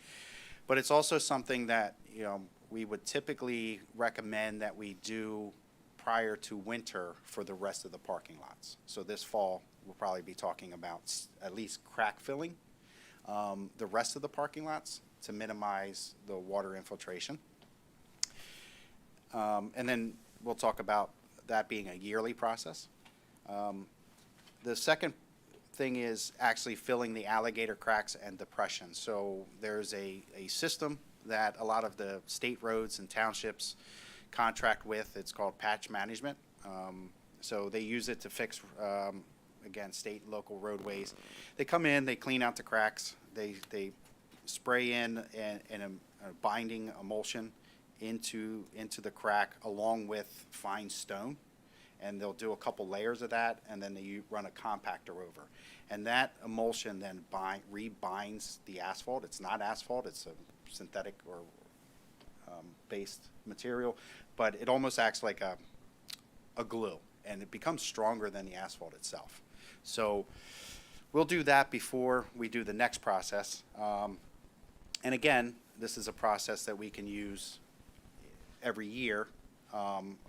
But it's also something that, you know, we would typically recommend that we do prior to winter for the rest of the parking lots. So this fall, we'll probably be talking about at least crack filling the rest of the parking lots to minimize the water infiltration. And then we'll talk about that being a yearly process. The second thing is actually filling the alligator cracks and depressions. So there's a system that a lot of the state roads and townships contract with. It's called patch management. So they use it to fix, again, state and local roadways. They come in, they clean out the cracks, they spray in a binding emulsion into the crack along with fine stone. And they'll do a couple layers of that, and then they run a compactor over. And that emulsion then rebinds the asphalt. It's not asphalt, it's a synthetic or based material, but it almost acts like a glue, and it becomes stronger than the asphalt itself. So we'll do that before we do the next process. And again, this is a process that we can use every year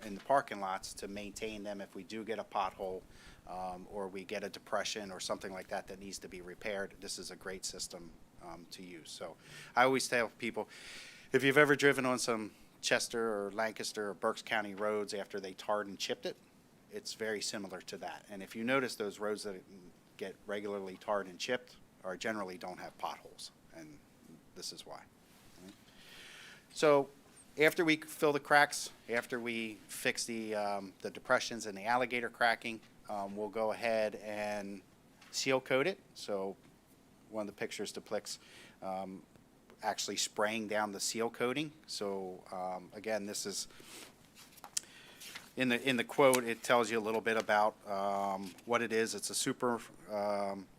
in the parking lots to maintain them if we do get a pothole or we get a depression or something like that that needs to be repaired. This is a great system to use. So I always tell people, if you've ever driven on some Chester or Lancaster or Berks County roads after they tarred and chipped it, it's very similar to that. And if you notice, those roads that get regularly tarred and chipped are generally don't have potholes, and this is why. So after we fill the cracks, after we fix the depressions and the alligator cracking, we'll go ahead and seal coat it. So one of the pictures depicts actually spraying down the seal coating. So again, this is in the quote. It tells you a little bit about what it is. It's a super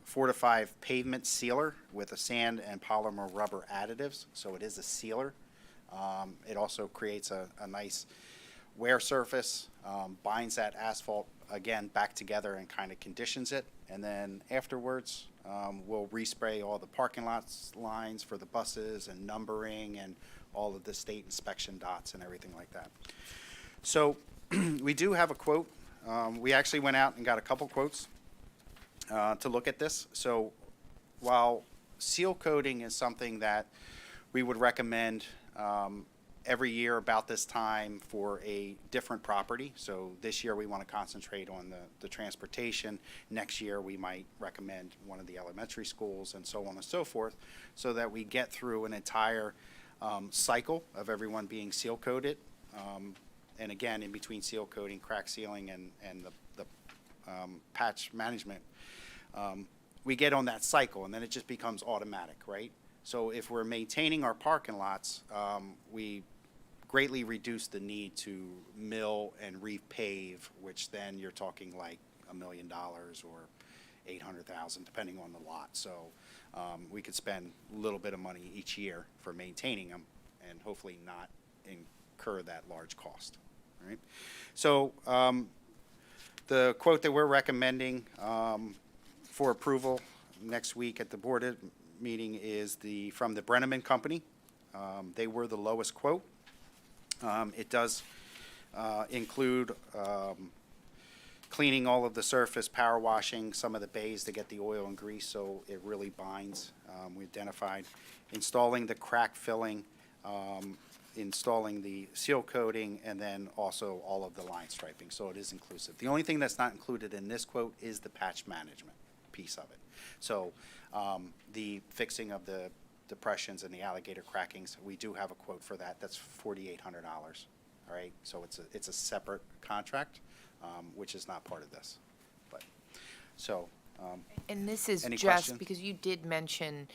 fortified pavement sealer with a sand and polymer rubber additives. So it is a sealer. It also creates a nice wear surface, binds that asphalt again back together and kind of conditions it. And then afterwards, we'll respray all the parking lots lines for the buses and numbering and all of the state inspection dots and everything like that. So we do have a quote. We actually went out and got a couple quotes to look at this. So while seal coating is something that we would recommend every year about this time for a different property. So this year we want to concentrate on the transportation. Next year we might recommend one of the elementary schools and so on and so forth, so that we get through an entire cycle of everyone being seal coated. And again, in between seal coating, crack sealing, and the patch management, we get on that cycle, and then it just becomes automatic, right? So if we're maintaining our parking lots, we greatly reduce the need to mill and repave, which then you're talking like $1 million or $800,000, depending on the lot. So we could spend a little bit of money each year for maintaining them and hopefully not incur that large cost, right? So the quote that we're recommending for approval next week at the board meeting is from the Brenneman Company. They were the lowest quote. It does include cleaning all of the surface, power washing some of the bays to get the oil and grease so it really binds. We identified installing the crack filling, installing the seal coating, and then also all of the line striping. So it is inclusive. The only thing that's not included in this quote is the patch management piece of it. So the fixing of the depressions and the alligator crackings, we do have a quote for that. That's $4,800. All right, so it's a separate contract, which is not part of this. But so. And this is Any just questions? because you did mention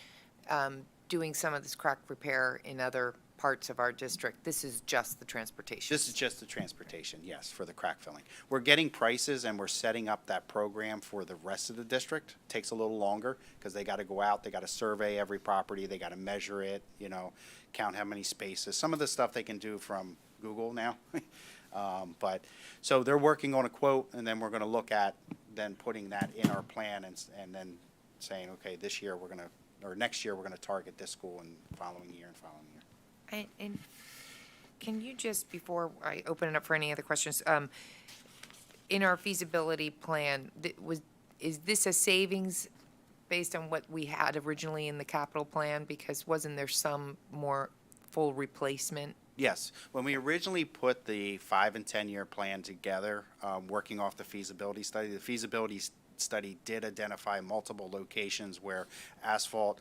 doing some of this crack repair in other parts of our district. This is just the transportation. This is just the transportation, yes, for the crack filling. We're getting prices and we're setting up that program for the rest of the district. Takes a little longer because they got to go out, they got to survey every property, they got to measure it, count how many spaces. Some of the stuff they can do from Google now. So they're working on a quote, and then we're going to look at then putting that in our plan and then saying, okay, this year we're going to, or next year we're going to target this school and following year and following year. And can you just, before I open it up for any other questions, in our feasibility plan, is this a savings based on what we had originally in the capital plan? Because wasn't there some more full replacement? Yes, when we originally put the 5 and 10-year plan together, working off the feasibility study did identify multiple locations where asphalt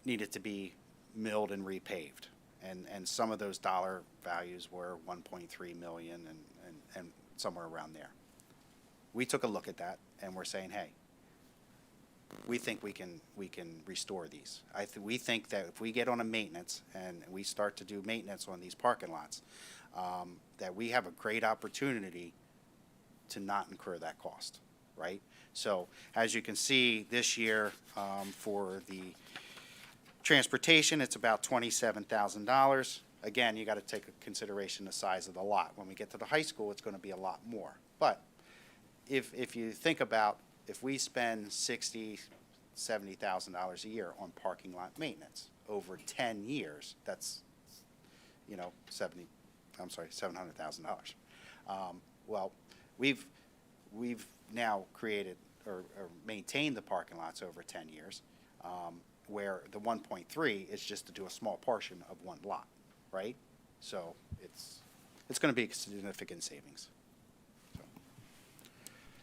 needed to be milled and repaved. And some of those dollar values were 1.3 million and somewhere around there. We took a look at that and we're saying, hey, we think we can restore these. We think that if we get on a maintenance and we start to do maintenance on these parking lots, that we have a great opportunity to not incur that cost, right? So as you can see this year, for the transportation, it's about $27,000. Again, you got to take into consideration the size of the lot. When we get to the high school, it's going to be a lot more. But if you think about, if we spend $70,000 a year on parking lot maintenance over 10 years, that's, $700,000. Well, we've now created or maintained the parking lots over 10 years, where the 1.3 is just to do a small portion of one lot, right? So it's going to be a significant savings.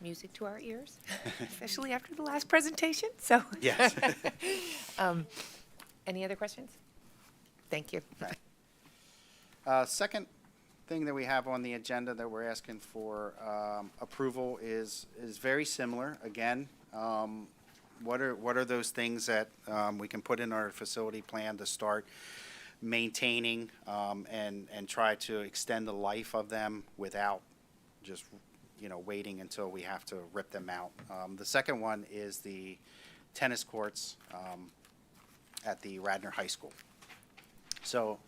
Music to our ears, especially after the last presentation, so. Yes. Any other questions? Thank you. Second thing that we have on the agenda that we're asking for approval is very similar. Again, what are those things that we can put in our facility plan to start maintaining and try to extend the life of them without just waiting until we have to rip them out. The second one is the tennis courts at the Radnor High School. So,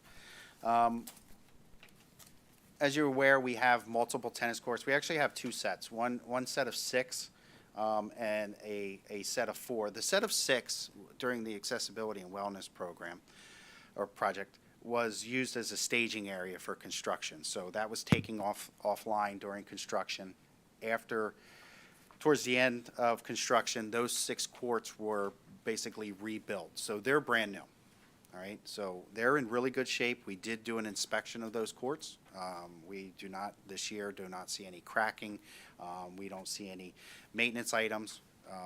as you're aware, we have multiple tennis courts. We actually have two sets, one set of 6 and a set of 4. The set of 6 during the accessibility and wellness program or project was used as a staging area for construction. So that was taking offline during construction. Towards the end of construction, those 6 courts were basically rebuilt. So they're brand new. All right, so they're in really good shape. We did do an inspection of those courts. We do not, this year, do not see any cracking. We don't see any maintenance items.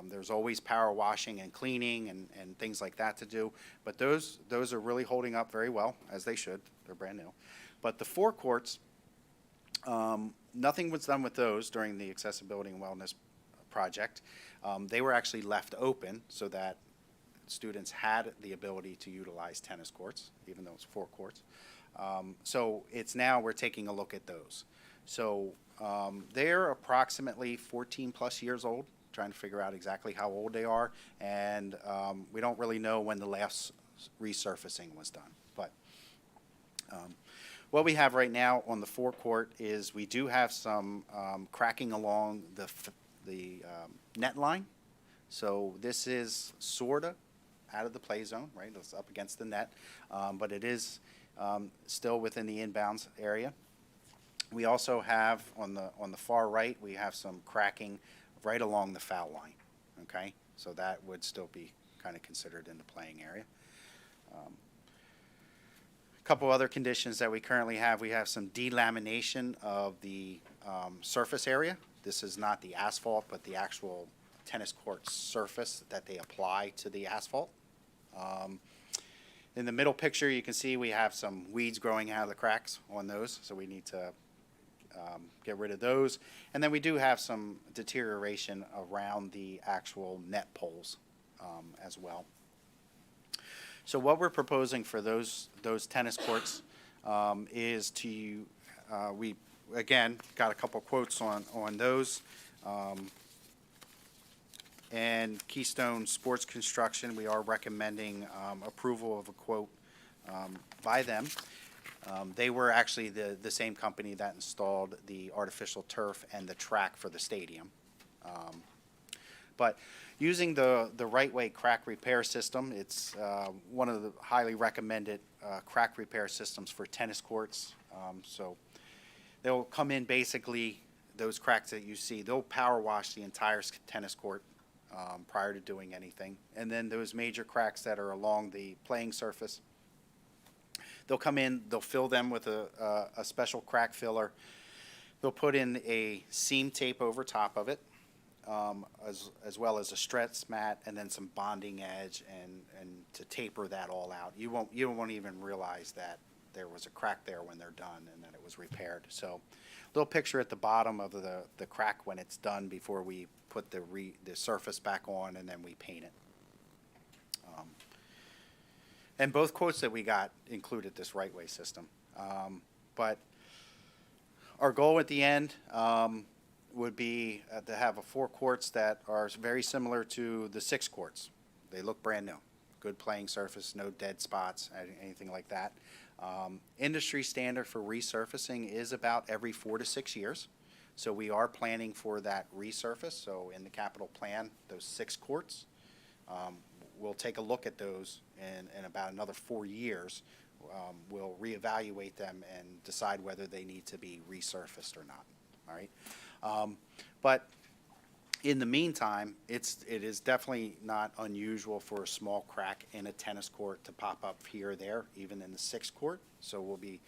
There's always power washing and cleaning and things like that to do. But those are really holding up very well, as they should. They're brand new. But the 4 courts, nothing was done with those during the accessibility and wellness project. They were actually left open so that students had the ability to utilize tennis courts, even though it's 4 courts. So it's now we're taking a look at those. So they're approximately 14 plus years old, trying to figure out exactly how old they are. And we don't really know when the last resurfacing was done. But what we have right now on the 4 court is we do have some cracking along the net line. So this is sorta out of the play zone, right? It's up against the net, but it is still within the inbounds area. We also have on the far right, we have some cracking right along the foul line. Okay, so that would still be kind of considered in the playing area. A couple other conditions that we currently have. We have some delamination of the surface area. This is not the asphalt, but the actual tennis court surface that they apply to the asphalt. In the middle picture, you can see we have some weeds growing out of the cracks on those, so we need to get rid of those. And then we do have some deterioration around the actual net poles as well. So what we're proposing for those tennis courts, is to, we, again, got a couple quotes on those. And Keystone Sports Construction, we are recommending approval of a quote by them. They were actually the same company that installed the artificial turf and the track for the stadium. But using the right way crack repair system, it's one of the highly recommended crack repair systems for tennis courts. So they'll come in basically, those cracks that you see, they'll power wash the entire tennis court prior to doing anything. And then those major cracks that are along the playing surface, they'll come in, they'll fill them with a special crack filler. They'll put in a seam tape over top of it, as well as a stretch mat, and then some bonding edge, and to taper that all out. You won't even realize that there was a crack there when they're done and that it was repaired. So, little picture at the bottom of the crack when it's done before we put the surface back on, and then we paint it. And both quotes that we got included this right way system. But our goal at the end would be to have 4 courts that are very similar to the 6 courts. They look brand new. Good playing surface, no dead spots, anything like that. Industry standard for resurfacing is about every 4 to 6 years. So we are planning for that resurface. So in the capital plan, those 6 courts, we'll take a look at those in about another 4 years. We'll reevaluate them and decide whether they need to be resurfaced or not. All right. But in the meantime, it is definitely not unusual for a small crack in a tennis court to pop up here or there, even in the 6th court. So we'll be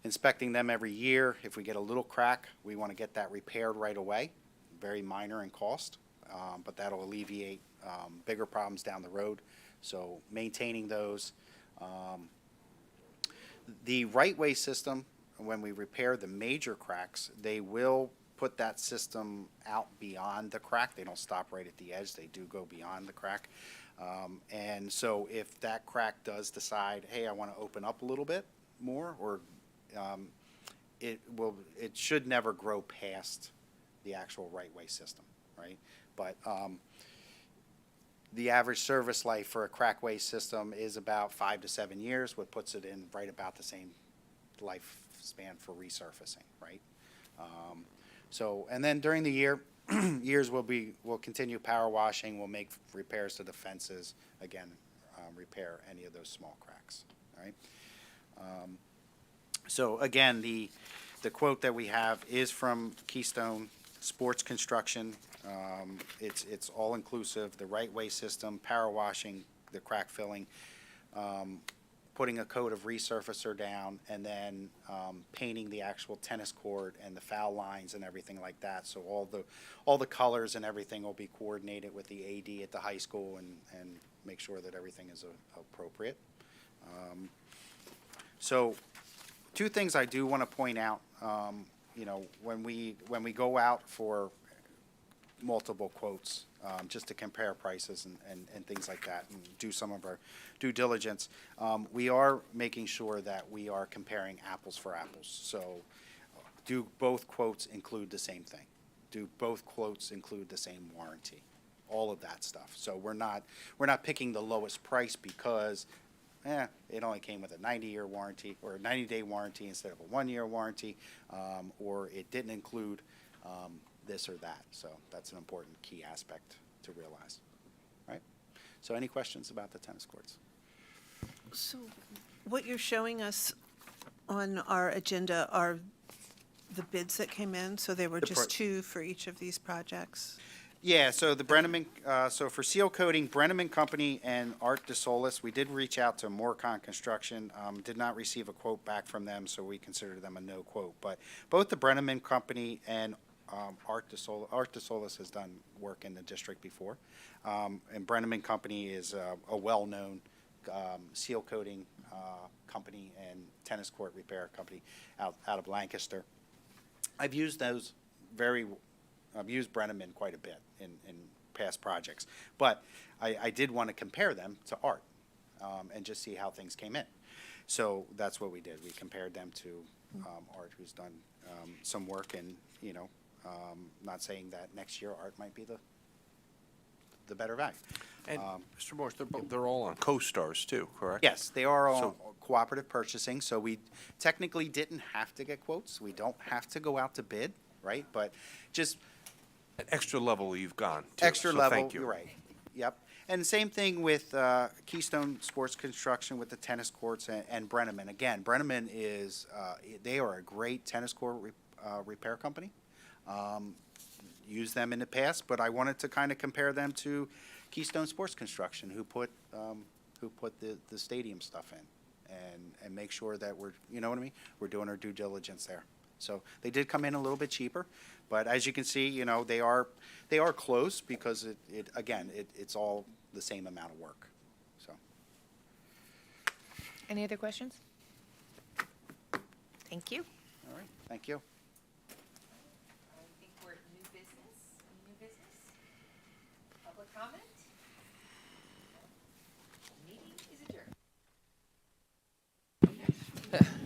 inspecting them every year. If we get a little crack, we want to get that repaired right away. Very minor in cost, but that'll alleviate bigger problems down the road. So maintaining those. The right way system, when we repair the major cracks, they will put that system out beyond the crack. They don't stop right at the edge. They do go beyond the crack. And so if that crack does decide, hey, I want to open up a little bit more, or it should never grow past the actual right way system, right? But the average service life for a crack way system is about 5 to 7 years, what puts it in right about the same lifespan for resurfacing, right? So, and then during the years we'll continue power washing, we'll make repairs to the fences, again, repair any of those small cracks, all right? So again, the quote that we have is from Keystone Sports Construction. It's all inclusive, the right way system, power washing, the crack filling, putting a coat of resurfacer down, and then painting the actual tennis court and the foul lines and everything like that. So all the colors and everything will be coordinated with the AD at the high school and make sure that everything is appropriate. So 2 things I do want to point out. When we go out for multiple quotes, just to compare prices and things like that, and do some of our due diligence, we are making sure that we are comparing apples for apples. So do both quotes include the same thing? Do both quotes include the same warranty? All of that stuff. So we're not picking the lowest price because it only came with a 90-year warranty or a 90-day warranty instead of a 1-year warranty, or it didn't include this or that. So that's an important key aspect to realize, right? So any questions about the tennis courts? So what you're showing us on our agenda are the bids that came in, so there were just 2 for each of these projects? Yeah, so the Brenneman, so for seal coating, Brenneman Company and Art DeSolis, we did reach out to Morcon Construction, did not receive a quote back from them, so we consider them a no quote. But both the Brenneman Company and Art DeSolis has done work in the district before. And Brenneman Company is a well-known seal coating company and tennis court repair company out of Lancaster. I've used Brenneman quite a bit in past projects, but I did want to compare them to Art and just see how things came in. So that's what we did. We compared them to Art, who's done some work, and, you know, not saying that next year Art might be the better value. And, Mr. Morris, they're all on co-stars too, correct? Yes, they are all So- cooperative purchasing, so we technically didn't have to get quotes. We don't have to go out to bid, right? But just An extra level you've gone to. extra so level, thank you. you're right. Yep. And same thing with Keystone Sports Construction with the tennis courts and Brenneman. Again, Brenneman is, they are a great tennis court repair company. Used them in the past, but I wanted to kind of compare them to Keystone Sports Construction, who put the stadium stuff in, and make sure that we're, you know what I mean? We're doing our due diligence there. So they did come in a little bit cheaper, but as you can see, you know, they are close because it's all the same amount of work, so. Any other questions? Thank you. All right, thank you. I think we're at new business. Any new business? Public comment? Meeting is adjourned.